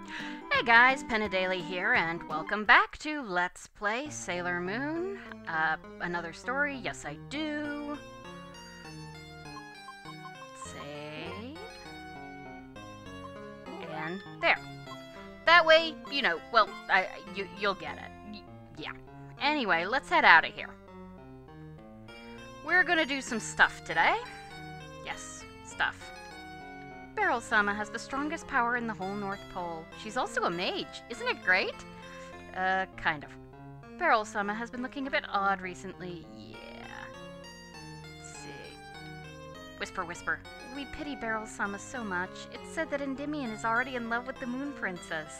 Hey guys, Daily here, and welcome back to Let's Play Sailor Moon. Another story, yes I do. Save. And there. That way, you know, well, you'll get it. Yeah. Anyway, let's head out of here. We're gonna do some stuff today. Yes, stuff. Beryl-sama has the strongest power in the whole North Pole. She's also a mage. Isn't it great? Kind of. Beryl-sama has been looking a bit odd recently. Yeah. Let's see. Whisper, whisper. We pity Beryl-sama so much. It's said that Endymion is already in love with the Moon Princess.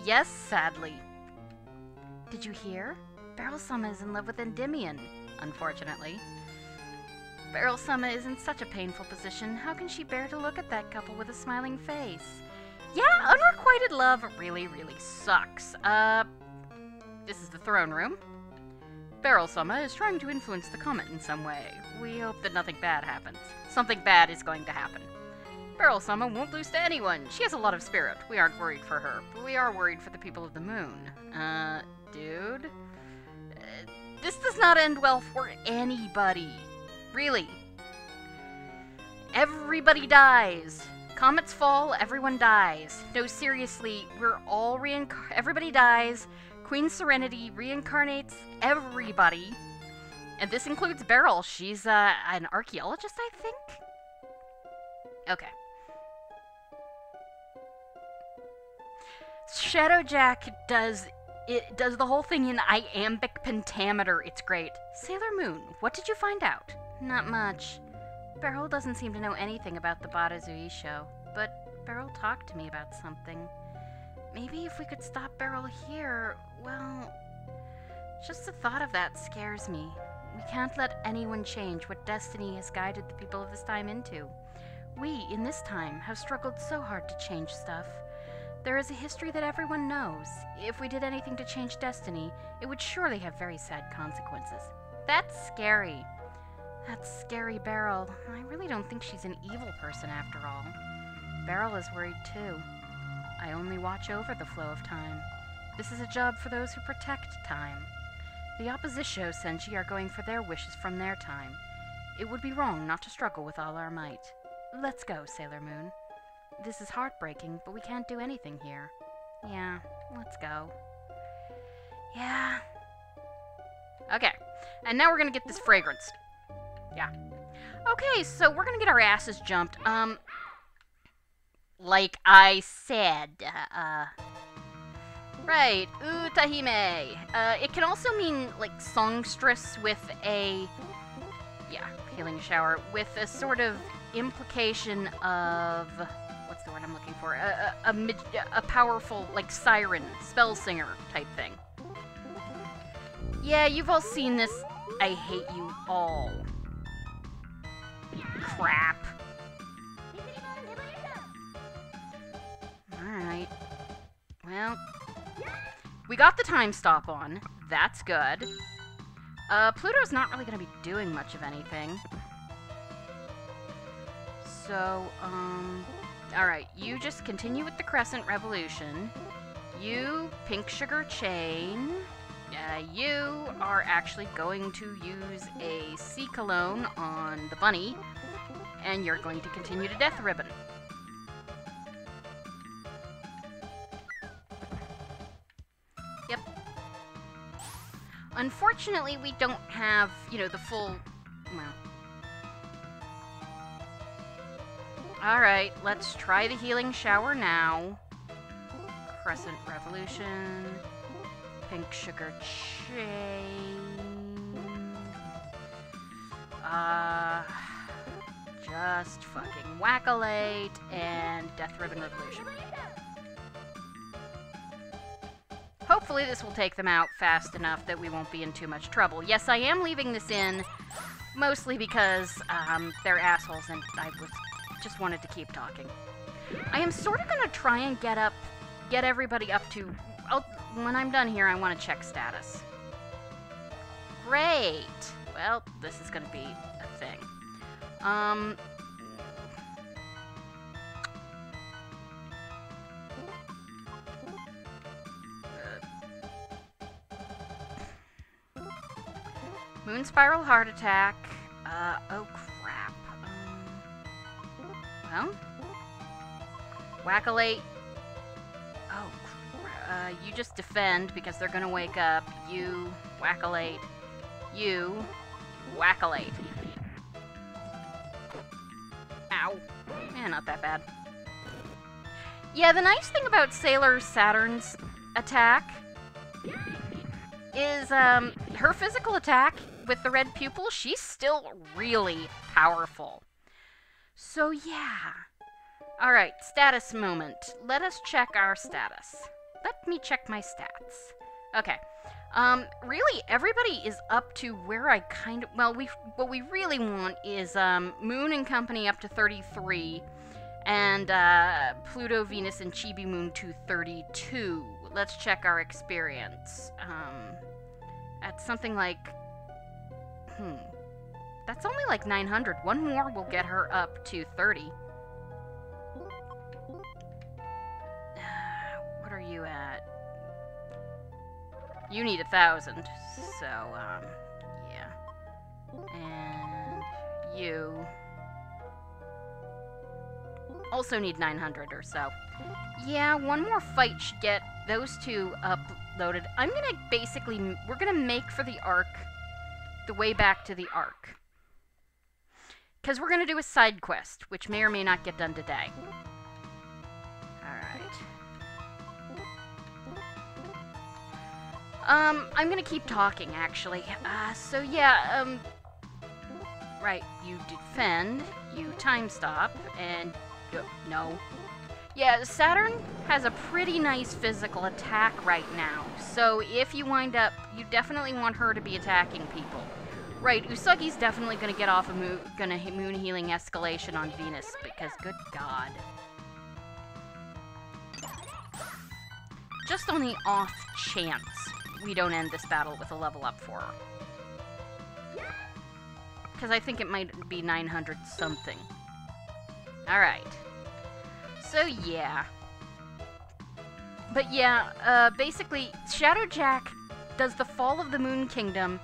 Yes, sadly. Did you hear? Beryl-sama is in love with Endymion, unfortunately. Beryl-sama is in such a painful position. How can she bear to look at that couple with a smiling face? Yeah, unrequited love really, really sucks. This is the throne room. Beryl-sama is trying to influence the comet in some way. We hope that nothing bad happens. Something bad is going to happen. Beryl-sama won't lose to anyone. She has a lot of spirit. We aren't worried for her, but we are worried for the people of the moon. Dude? This does not end well for anybody. Really. Everybody dies. Comets fall, everyone dies. No, seriously, we're all everybody dies. Queen Serenity reincarnates everybody. And this includes Beryl. She's, an archaeologist, I think? Okay. Shadowjack does the whole thing in iambic pentameter. It's great. Sailor Moon, what did you find out? Not much. Beryl doesn't seem to know anything about the Barazui show, but Beryl talked to me about something. Maybe if we could stop Beryl here, well, just the thought of that scares me. We can't let anyone change what destiny has guided the people of this time into. We, in this time, have struggled so hard to change stuff. There is a history that everyone knows. If we did anything to change destiny, it would surely have very sad consequences. That's scary. That's scary, Beryl. I really don't think she's an evil person after all. Beryl is worried too. I only watch over the flow of time. This is a job for those who protect time. The Oppositio Senshi are going for their wishes from their time. It would be wrong not to struggle with all our might. Let's go, Sailor Moon. This is heartbreaking, but we can't do anything here. Yeah, let's go. Yeah. Okay, and now we're gonna get this fragrance. Yeah. Okay, so we're gonna get our asses jumped. Like I said, right, Utahime. It can also mean, like, songstress with a, yeah, healing shower, with a sort of implication of, what's the word I'm looking for? A powerful, like, siren, spell singer type thing. Yeah, you've all seen this. I hate you all. Crap. Alright. Well, we got the time stop on. That's good. Pluto's not really gonna be doing much of anything. So, alright, you just continue with the Crescent Revolution. You, Pink Sugar Chain. You are actually going to use a Sea Cologne on the bunny, and you're going to continue to Death Ribbon. Yep. Unfortunately, we don't have, you know, the full, well. Alright, let's try the healing shower now. Crescent Revolution. Pink Sugar Chain. Just fucking Whack-A-Late and Death Ribbon Revolution. Hopefully this will take them out fast enough that we won't be in too much trouble. Yes, I am leaving this in, mostly because, they're assholes and I just wanted to keep talking. I am sort of gonna try and get everybody up to, when I'm done here, I want to check status. Great! Well, this is gonna be a thing. Moon Spiral Heart Attack. Oh crap. Well, Wackalate. Oh, you just defend because they're gonna wake up. You, Wackalate. You, Wackalate. Ow. Yeah, not that bad. Yeah, the nice thing about Sailor Saturn's attack is, her physical attack with the red pupil, she's still really powerful. So, yeah. Alright, status moment. Let us check our status. Let me check my stats. Okay. Really, everybody is up to where I kind of... Well, what we really want is, Moon and Company up to 33, and, Pluto, Venus, and Chibi Moon to 32. Let's check our experience. At something like... That's only like 900. One more will get her up to 30. What are you at? You need 1,000, so, yeah. And you also need 900 or so. Yeah, one more fight should get those two uploaded. I'm gonna basically, we're gonna make for the Ark, the way back to the Ark. Because we're gonna do a side quest, which may or may not get done today. Alright. I'm gonna keep talking, actually. So yeah, right, you defend, you time stop, and... no. Yeah, Saturn has a pretty nice physical attack right now, so if you wind up, you definitely want her to be attacking people. Right, Usagi's definitely gonna get off a moon healing escalation on Venus, because good god. Just on the off chance we don't end this battle with a level up for her. Because I think it might be 900 something. Alright. So yeah. But yeah, basically, Shadowjack does the Fall of the Moon Kingdom,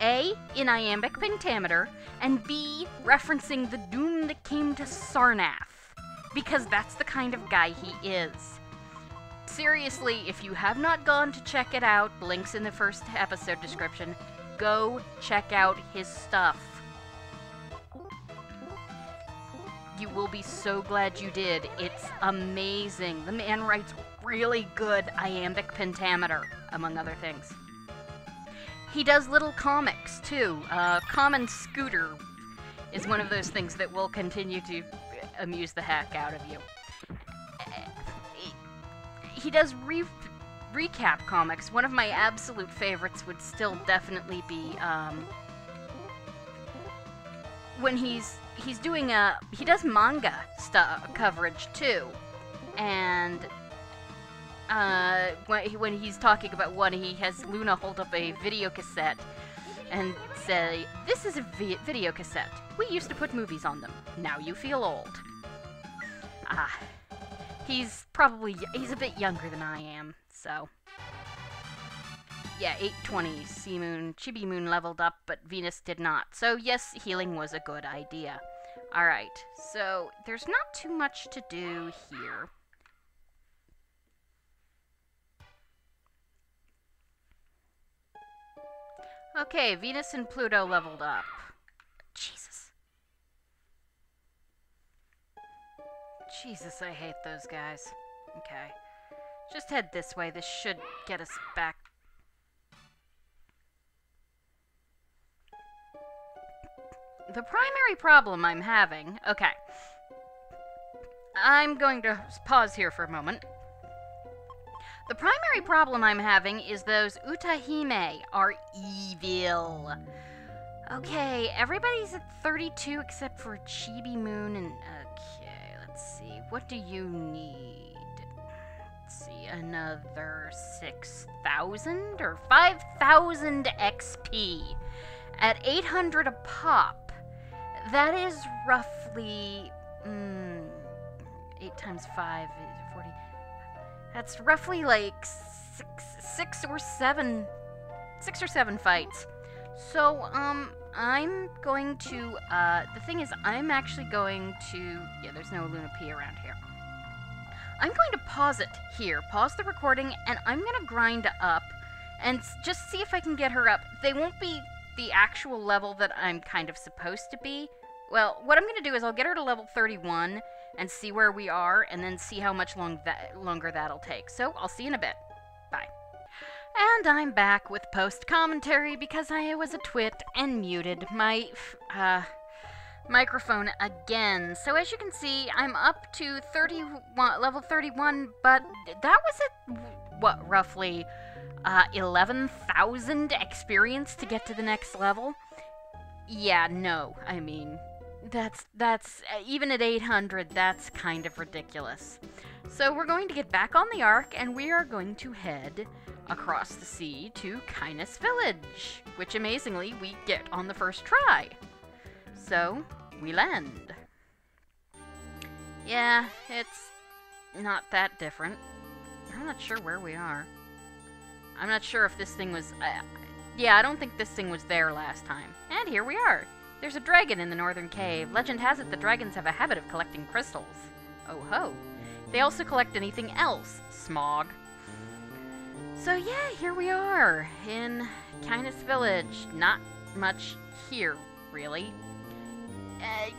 A, in iambic pentameter, and B, referencing the doom that came to Sarnath. Because that's the kind of guy he is. Seriously, if you have not gone to check it out, links in the first episode description, go check out his stuff. You will be so glad you did. It's amazing. The man writes really good iambic pentameter, among other things. He does little comics, too. Common Scooter is one of those things that will continue to amuse the heck out of you. He does recap comics. One of my absolute favorites would still definitely be, when he's doing he does manga coverage too, and when he's talking about one, he has Luna hold up a video cassette and say, "This is a video cassette. We used to put movies on them. Now you feel old." He's a bit younger than I am, so. Yeah, 820, Chibi Moon leveled up, but Venus did not. So yes, healing was a good idea. Alright, so there's not too much to do here. Okay, Venus and Pluto leveled up. Jesus. Jesus, I hate those guys. Okay. Just head this way. This should get us back. The primary problem I'm having... Okay. I'm going to pause here for a moment. The primary problem I'm having is those Utahime are evil. Okay, everybody's at 32 except for Chibi Moon and... Okay, let's see. What do you need? Let's see, another 6,000 or 5,000 XP. At 800 a pop, that is roughly... 8 times 5 is 40... That's roughly like six or seven fights. So, I'm going to, the thing is, I'm actually going to, yeah, there's no Luna P around here. I'm going to pause it here, pause the recording, and I'm going to grind up and just see if I can get her up. They won't be the actual level that I'm kind of supposed to be. Well, what I'm going to do is I'll get her to level 31 and see where we are, and then see how much longer that'll take. So, I'll see you in a bit. Bye. And I'm back with post-commentary because I was a twit and muted my microphone again. So as you can see, I'm up to level 31, but that was at, what, roughly 11,000 experience to get to the next level? Yeah, no, I mean, that's even at 800, that's kind of ridiculous. So we're going to get back on the Ark, and we are going to head across the sea to Kainess Village, which amazingly we get on the first try. So, we land. Yeah, it's not that different. I'm not sure where we are. I'm not sure if this thing was... yeah, I don't think this thing was there last time. And here we are. There's a dragon in the northern cave. Legend has it the dragons have a habit of collecting crystals. Oh ho. They also collect anything else. Smog. So yeah, here we are in Kainess Village. Not much here, really.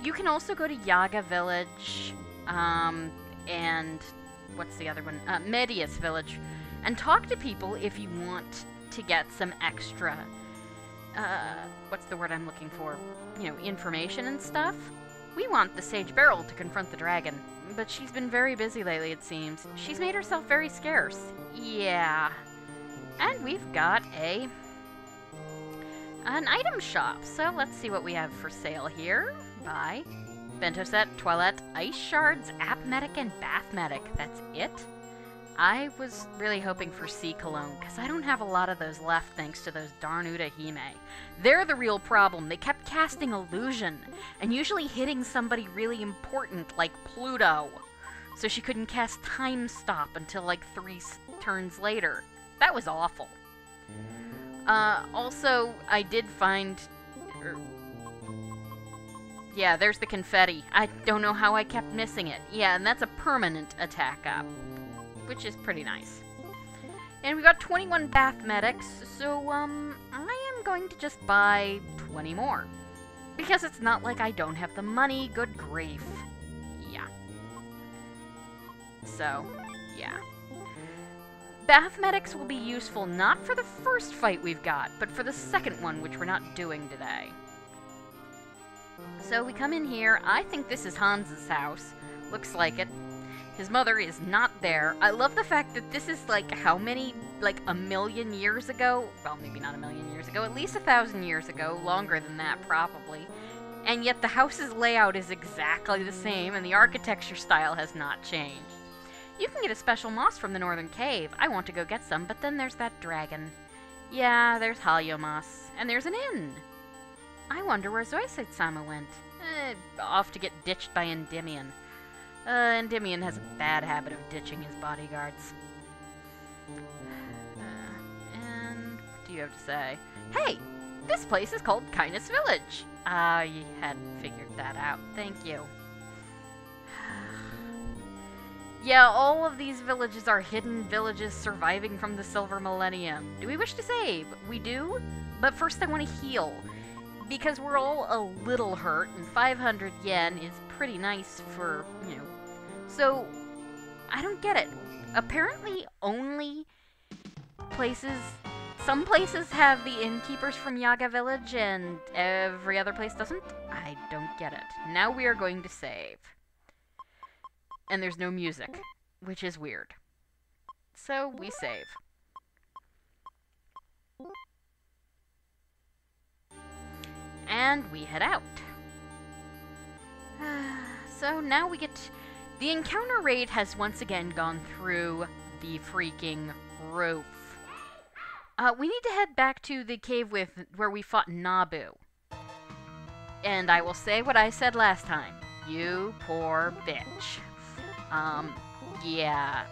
You can also go to Yaga Village, and what's the other one? Menaced Village, and talk to people if you want to get some extra, what's the word I'm looking for? You know, information and stuff. We want the sage Beryl to confront the dragon, but she's been very busy lately, it seems. She's made herself very scarce. Yeah. And we've got an item shop, so let's see what we have for sale here. Buy. Bento set, toilette, ice shards, app medic, and bath medic. That's it? I was really hoping for sea cologne, because I don't have a lot of those left thanks to those darn Udahime. They're the real problem. They kept casting illusion, and usually hitting somebody really important, like Pluto. So she couldn't cast time stop until like 3 turns later. That was awful. Also, I did find... yeah, there's the confetti. I don't know how I kept missing it. Yeah, and that's a permanent attack up, which is pretty nice. And we got 21 bath medics, so, I am going to just buy 20 more. Because it's not like I don't have the money, good grief. Yeah. So, yeah. Bath medics will be useful not for the first fight we've got, but for the second one, which we're not doing today. So we come in here. I think this is Hans's house. Looks like it. His mother is not there. I love the fact that this is like how many, like 1,000,000 years ago? Well, maybe not 1,000,000 years ago, at least 1,000 years ago, longer than that probably. And yet the house's layout is exactly the same and the architecture style has not changed. You can get a special moss from the northern cave. I want to go get some, but then there's that dragon. Yeah, there's Halio moss. And there's an inn. I wonder where Zoisite-sama went. Off to get ditched by Endymion. Endymion has a bad habit of ditching his bodyguards. And what do you have to say? Hey! This place is called Kainess Village! You had figured that out. Thank you. Yeah, all of these villages are hidden villages surviving from the Silver Millennium. Do we wish to save? We do, but first I want to heal. Because we're all a little hurt, and 500 yen is pretty nice for, you know... So, I don't get it. Apparently only places... Some places have the innkeepers from Yaga Village, and every other place doesn't? I don't get it. Now we are going to save. And there's no music, which is weird. So, we save. And we head out. So now we get... The encounter raid has once again gone through the freaking roof. We need to head back to the cave where we fought Nabu. And I will say what I said last time. You poor bitch. Yeah.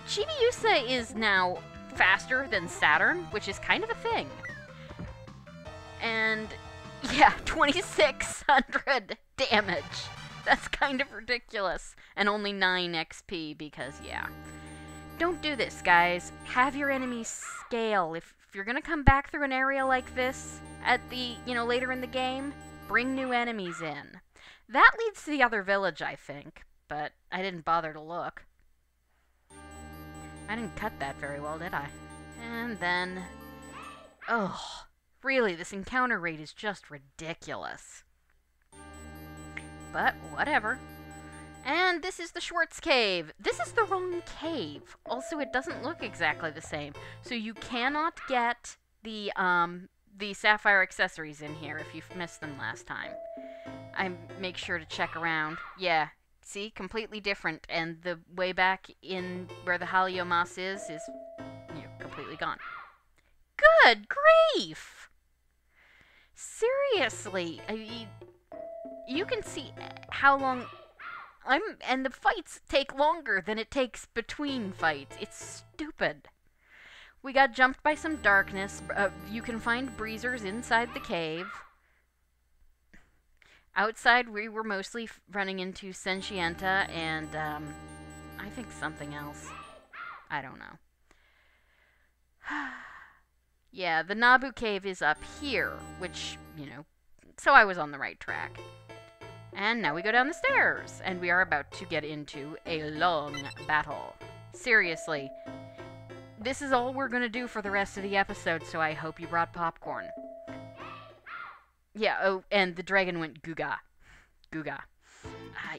Chibiusa is now faster than Saturn, which is kind of a thing. And yeah, 2600 damage. That's kind of ridiculous. And only 9 XP because, yeah. Don't do this, guys. Have your enemies scale. If you're gonna come back through an area like this at the, later in the game, bring new enemies in. That leads to the other village, I think, but I didn't bother to look. I didn't cut that very well, did I? And then... oh, really, this encounter rate is just ridiculous. But, whatever. And this is the Schwartz Cave. This is the wrong cave. Also, it doesn't look exactly the same. So you cannot get the sapphire accessories in here if you've missed them last time. I make sure to check around. Yeah, see? Completely different. And the way back in where the Haliomas is completely gone. Good grief! Seriously, I mean, you can see how long... and the fights take longer than it takes between fights. It's stupid. We got jumped by some darkness. You can find breezers inside the cave. Outside, we were mostly running into Sentienta and, I think something else. I don't know. Yeah, the Nabu cave is up here, which, so I was on the right track. And now we go down the stairs, and we are about to get into a long battle. Seriously, this is all we're gonna do for the rest of the episode, so I hope you brought popcorn. Yeah, oh, and the dragon went Googa. Googa.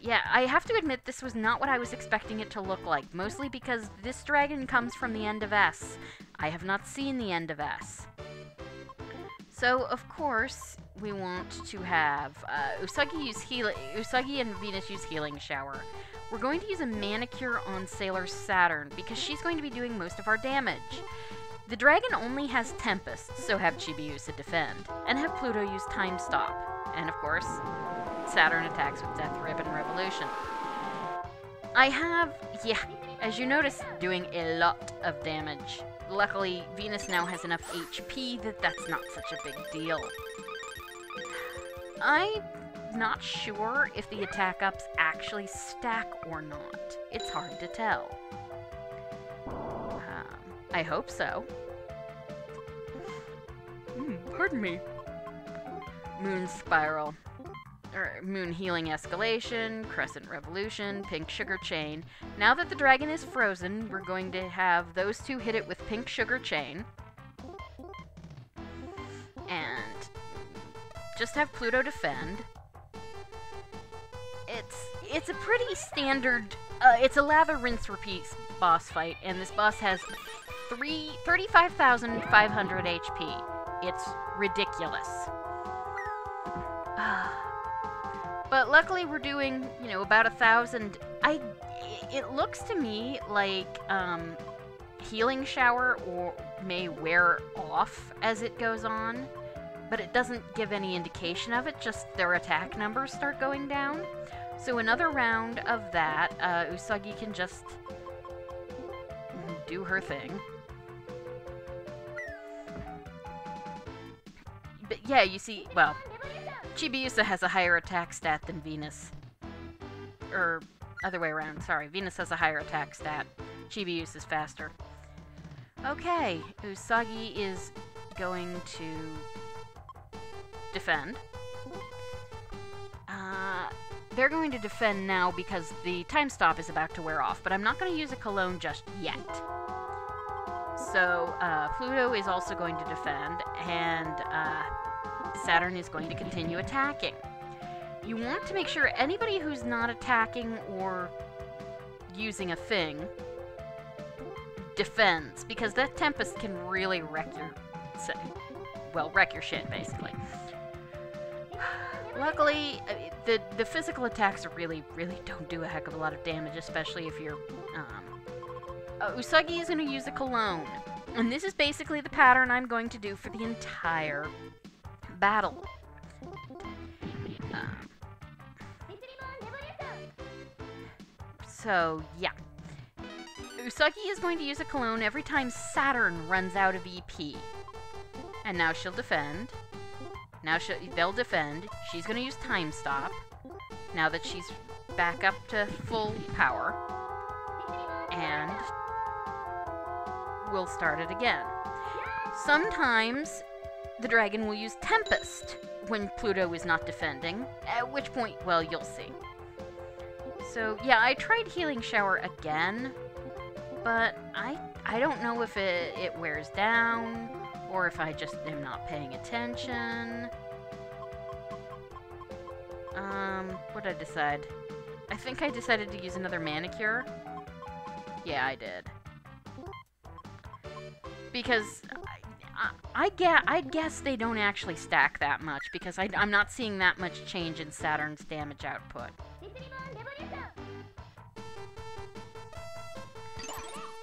Yeah, I have to admit this was not what I was expecting it to look like, mostly because this dragon comes from the end of S. I have not seen the end of S. So, of course, we want to have Usagi and Venus use Healing Shower. We're going to use a Manicure on Sailor Saturn, because she's going to be doing most of our damage. The dragon only has Tempest, so have Chibiusa defend, and have Pluto use Time Stop. And of course, Saturn attacks with Death Ribbon Revolution. I have, as you notice, doing a lot of damage. Luckily, Venus now has enough HP that that's not such a big deal. I'm not sure if the attack ups actually stack or not. It's hard to tell. I hope so. Pardon me. Moon Spiral. Moon Healing Escalation, Crescent Revolution, Pink Sugar Chain. Now that the dragon is frozen, we're going to have those two hit it with Pink Sugar Chain. And just have Pluto defend. It's a pretty standard, it's a lather, rinse, repeat boss fight, and this boss has 35,500 HP. It's ridiculous. But luckily we're doing, about 1,000. It looks to me like Healing Shower may wear off as it goes on, but it doesn't give any indication of it, just their attack numbers start going down. So another round of that, Usagi can just do her thing. But yeah, you see, well, Chibiusa has a higher attack stat than Venus. Or, other way around, sorry. Venus has a higher attack stat. Chibiusa is faster. Okay, Usagi is going to defend. They're going to defend now because the time stop is about to wear off, but I'm not going to use a cologne just yet. So, Pluto is also going to defend, and Saturn is going to continue attacking. You want to make sure anybody who's not attacking or using a thing defends, because that Tempest can really wreck your shit, basically. Luckily, the physical attacks really don't do a heck of a lot of damage, especially if you're, Usagi is going to use a cologne, and this is basically the pattern I'm going to do for the entire battle. So, yeah. Usagi is going to use a cologne every time Saturn runs out of EP. And now she'll defend. Now they'll defend. She's going to use Time Stop. Now that she's back up to full power. And we'll start it again. Sometimes the dragon will use Tempest when Pluto is not defending, at which point, well, you'll see. So, yeah, I tried Healing Shower again, but I don't know if it wears down, or if I just am not paying attention. What did I decide? I think I decided to use another manicure. Yeah, I did. Because I'd guess they don't actually stack that much, because I'm not seeing that much change in Saturn's damage output.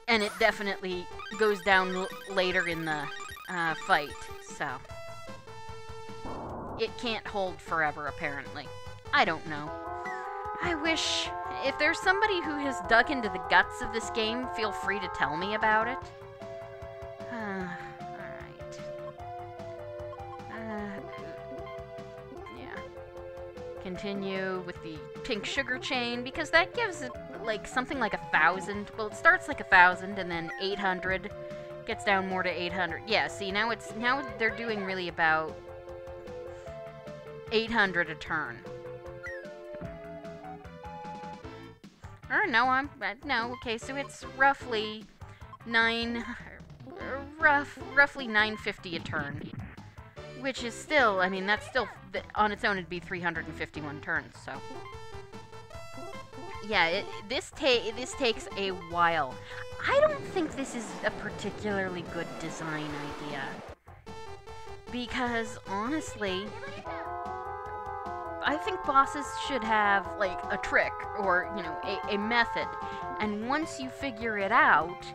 And it definitely goes down later in the fight, so... It can't hold forever, apparently. I don't know. I wish... If there's somebody who has dug into the guts of this game, feel free to tell me about it. Alright. Yeah. Continue with the pink sugar chain, because that gives it, like, something like 1,000. Well, it starts like 1,000, and then 800. Gets down more to 800. Yeah, see, now they're doing really about 800 a turn. Or no, okay, so it's roughly roughly 950 a turn. Which is still, I mean, that's still, on its own it'd be 351 turns, so. Yeah, this takes a while. I don't think this is a particularly good design idea. Because, honestly, I think bosses should have, like, a trick, or, you know, a method. And once you figure it out,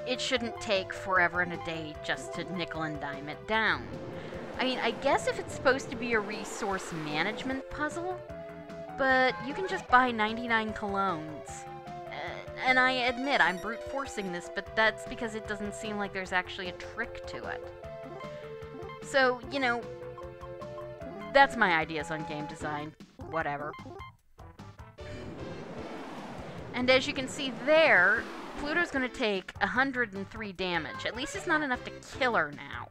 it shouldn't take forever and a day just to nickel and dime it down. I mean, I guess if it's supposed to be a resource management puzzle, but you can just buy 99 colognes. And I admit, I'm brute forcing this, but that's because it doesn't seem like there's actually a trick to it. So, you know, that's my ideas on game design. Whatever. And as you can see there, Pluto's gonna take 103 damage. At least it's not enough to kill her now.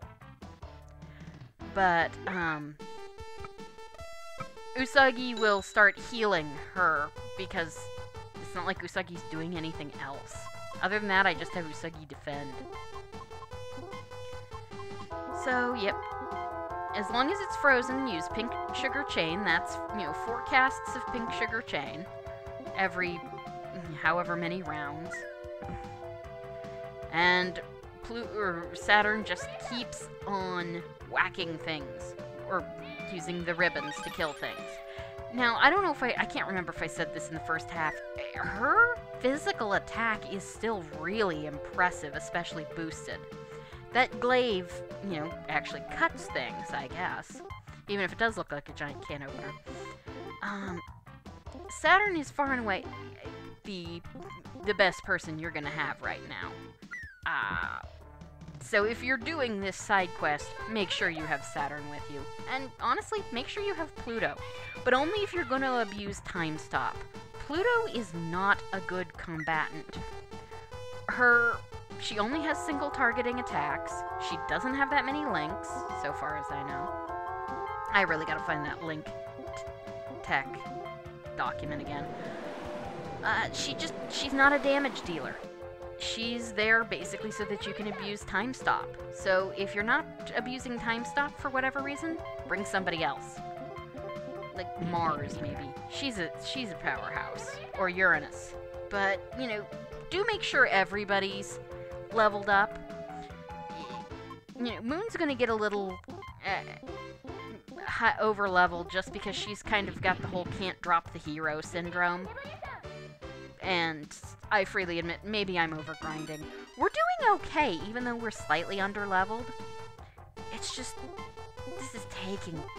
But, Usagi will start healing her, because it's not like Usagi's doing anything else. Other than that, I just have Usagi defend. So, yep. As long as it's frozen, use pink sugar chain. That's, you know, 4 casts of pink sugar chain every however many rounds. And Saturn just keeps on whacking things, or using the ribbons to kill things. Now, I don't know if I can't remember if I said this in the first half. Her physical attack is still really impressive, especially boosted. That glaive, you know, actually cuts things, I guess. Even if it does look like a giant can opener. Saturn is far and away the best person you're gonna have right now. So if you're doing this side quest, make sure you have Saturn with you. And honestly, make sure you have Pluto. But only if you're gonna abuse Time Stop. Pluto is not a good combatant. She only has single targeting attacks. She doesn't have that many links, so far as I know. I really gotta find that link tech document again. She's not a damage dealer. She's there basically so that you can abuse Time Stop. So if you're not abusing Time Stop for whatever reason, bring somebody else. Like Mars, maybe. She's a powerhouse. Or Uranus. But, you know, do make sure everybody's leveled up. You know, Moon's gonna get a little over leveled just because she's kind of got the whole can't drop the hero syndrome. And I freely admit, maybe I'm over grinding. We're doing okay, even though we're slightly under leveled. It's just,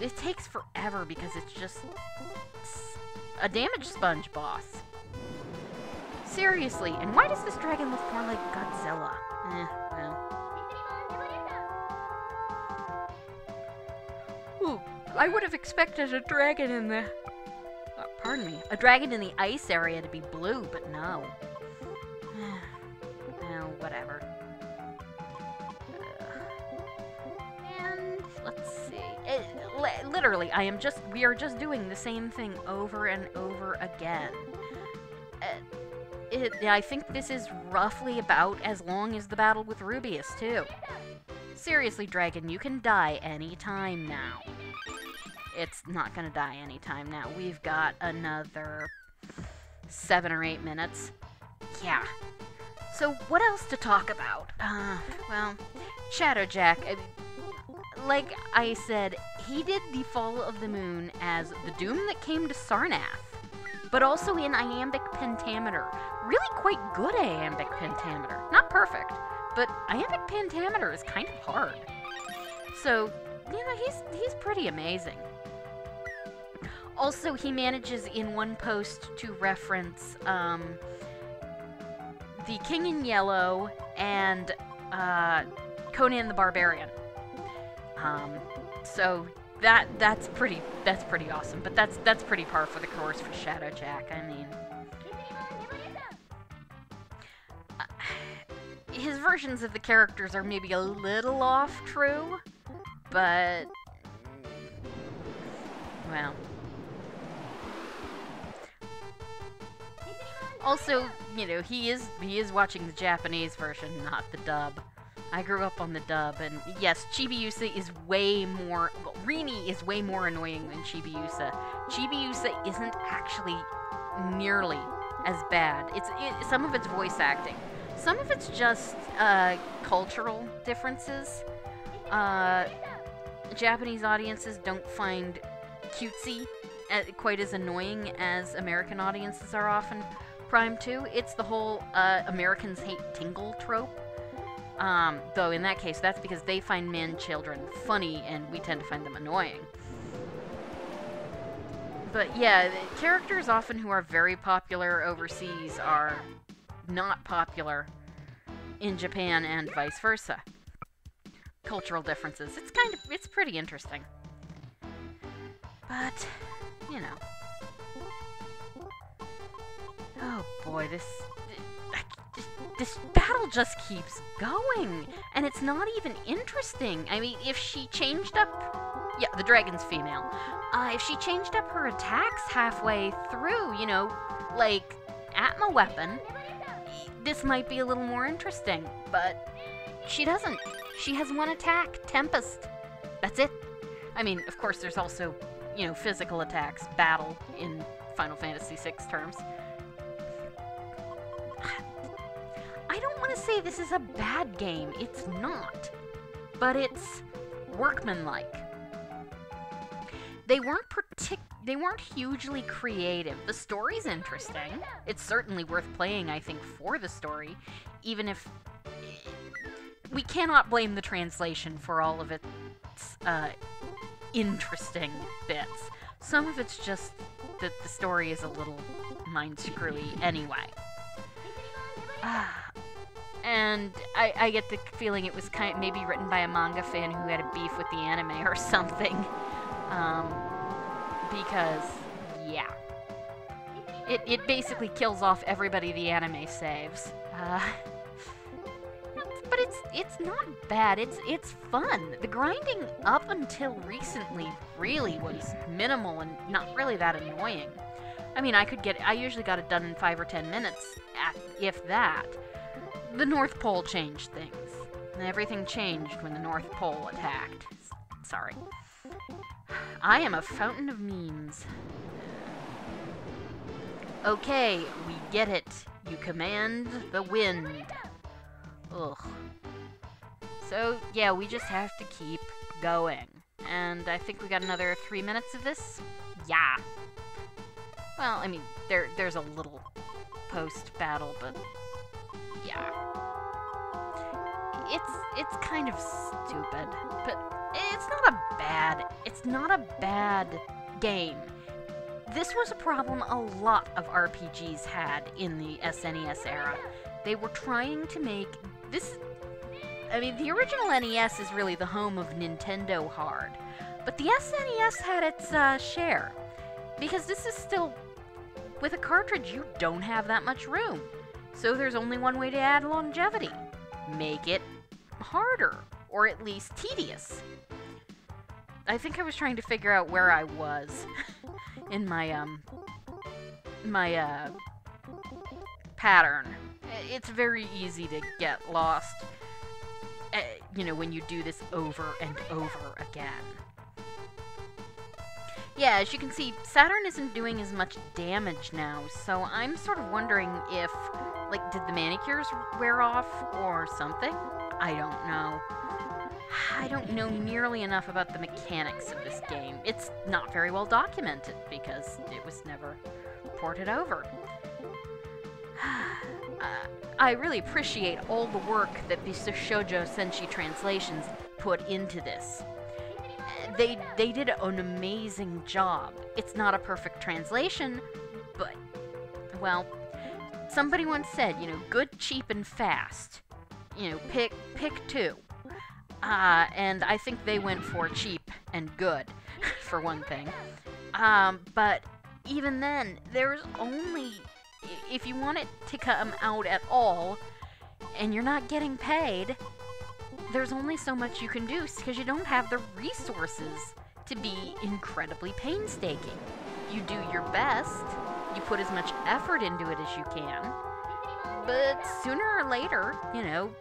it takes forever because it's a damage sponge boss. Seriously, and why does this dragon look more like Godzilla? Well. Ooh, I would have expected a dragon in the... pardon me. A dragon in the ice area to be blue, but no. Well, whatever. And let's see. Literally, we are just doing the same thing over and over again. I think this is roughly about as long as the battle with Rubius, too. Seriously, dragon, you can die anytime now. It's not gonna die anytime now. We've got another 7 or 8 minutes. Yeah. So, what else to talk about? Well, Shadowjack, like I said, he did the Fall of the Moon as the doom that came to Sarnath, but also in iambic pentameter. Really quite good iambic pentameter. Not perfect, but iambic pentameter is kind of hard. So, you know, he's pretty amazing. Also, he manages in one post to reference the King in Yellow and Conan the Barbarian. So that's pretty awesome. But that's pretty par for the course for Shadowjack. I mean, his versions of the characters are maybe a little off true, but well. Also, you know, he is watching the Japanese version, not the dub. I grew up on the dub, and yes, Chibiusa is way more... Well, Rini is way more annoying than Chibiusa. Chibiusa isn't actually nearly as bad. Some of it's voice acting. Some of it's just cultural differences. Japanese audiences don't find cutesy quite as annoying as American audiences are often primed to. It's the whole Americans hate tingle trope. Though in that case, that's because they find man-children funny, and we tend to find them annoying. But yeah, characters often who are very popular overseas are not popular in Japan, and vice versa. Cultural differences. It's pretty interesting. But, you know. Oh boy, this battle just keeps going, and it's not even interesting. I mean, if she changed up... Yeah, the dragon's female. If she changed up her attacks halfway through, you know, like, Atma weapon, this might be a little more interesting, but she doesn't. She has one attack, Tempest. That's it. I mean, of course, there's also, you know, physical attacks, battle in Final Fantasy VI terms. I don't want to say this is a bad game. It's not. But it's workmanlike. They weren't hugely creative. The story's interesting. It's certainly worth playing, I think, for the story, even if we cannot blame the translation for all of its interesting bits. Some of it's just that the story is a little mind-screwy anyway. And I get the feeling it was maybe written by a manga fan who had a beef with the anime or something. Because, yeah. It basically kills off everybody the anime saves. But it's not bad. It's fun. The grinding up until recently really was minimal and not really that annoying. I mean, I usually got it done in 5 or 10 minutes, if that. The North Pole changed things. Everything changed when the North Pole attacked. Sorry. I am a fountain of memes. Okay, we get it. You command the wind. Ugh. So, yeah, we just have to keep going. And I think we got another 3 minutes of this. Yeah. Well, I mean, there's a little post-battle, but yeah. It's kind of stupid, but it's not a bad game. This was a problem a lot of RPGs had in the SNES era. They were trying to make this... I mean, the original NES is really the home of Nintendo hard, but the SNES had its share. Because this is still... With a cartridge, you don't have that much room. So there's only one way to add longevity. Make it harder, or at least tedious. I think I was trying to figure out where I was in my pattern. It's very easy to get lost, you know, when you do this over and over again. Yeah, as you can see, Saturn isn't doing as much damage now, so I'm sort of wondering if, like, did the manicures wear off or something? I don't know. I don't know nearly enough about the mechanics of this game. It's not very well documented because it was never ported over. I really appreciate all the work that Shoujo Senshi Translations put into this. They did an amazing job. It's not a perfect translation, but, well, somebody once said, you know, good, cheap, and fast. You know, pick two. And I think they went for cheap and good, for one thing. But even then, there's only... If you want it to come out at all, and you're not getting paid, there's only so much you can do, because you don't have the resources to be incredibly painstaking. You do your best, you put as much effort into it as you can, but sooner or later, you know,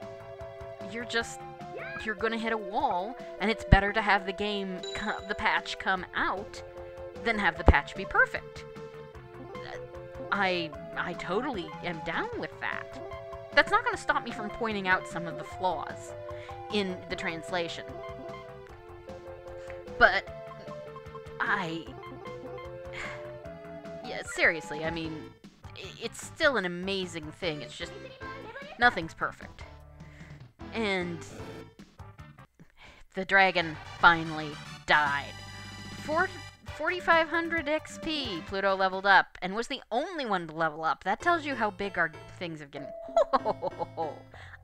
you're gonna hit a wall, and it's better to have the patch come out than have the patch be perfect. I totally am down with that. That's not gonna stop me from pointing out some of the flaws in the translation. But yeah, seriously, I mean, it's still an amazing thing. It's just, nothing's perfect. And the dragon finally died. 4,500 XP, Pluto leveled up, and was the only one to level up. That tells you how big our things have gotten.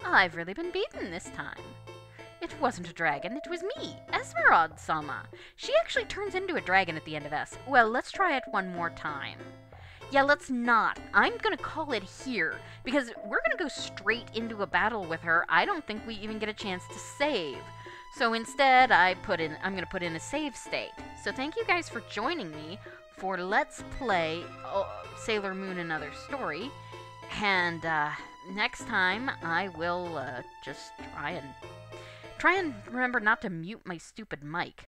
I've really been beaten this time. It wasn't a dragon, it was me, Esmeralda-sama. She actually turns into a dragon at the end of S. Well, let's try it one more time. Yeah, let's not. I'm gonna call it here, because we're gonna go straight into a battle with her. I don't think we even get a chance to save. So instead, I'm gonna put in a save state. So thank you guys for joining me for Let's Play Sailor Moon Another Story. And next time, I will just try and remember not to mute my stupid mic.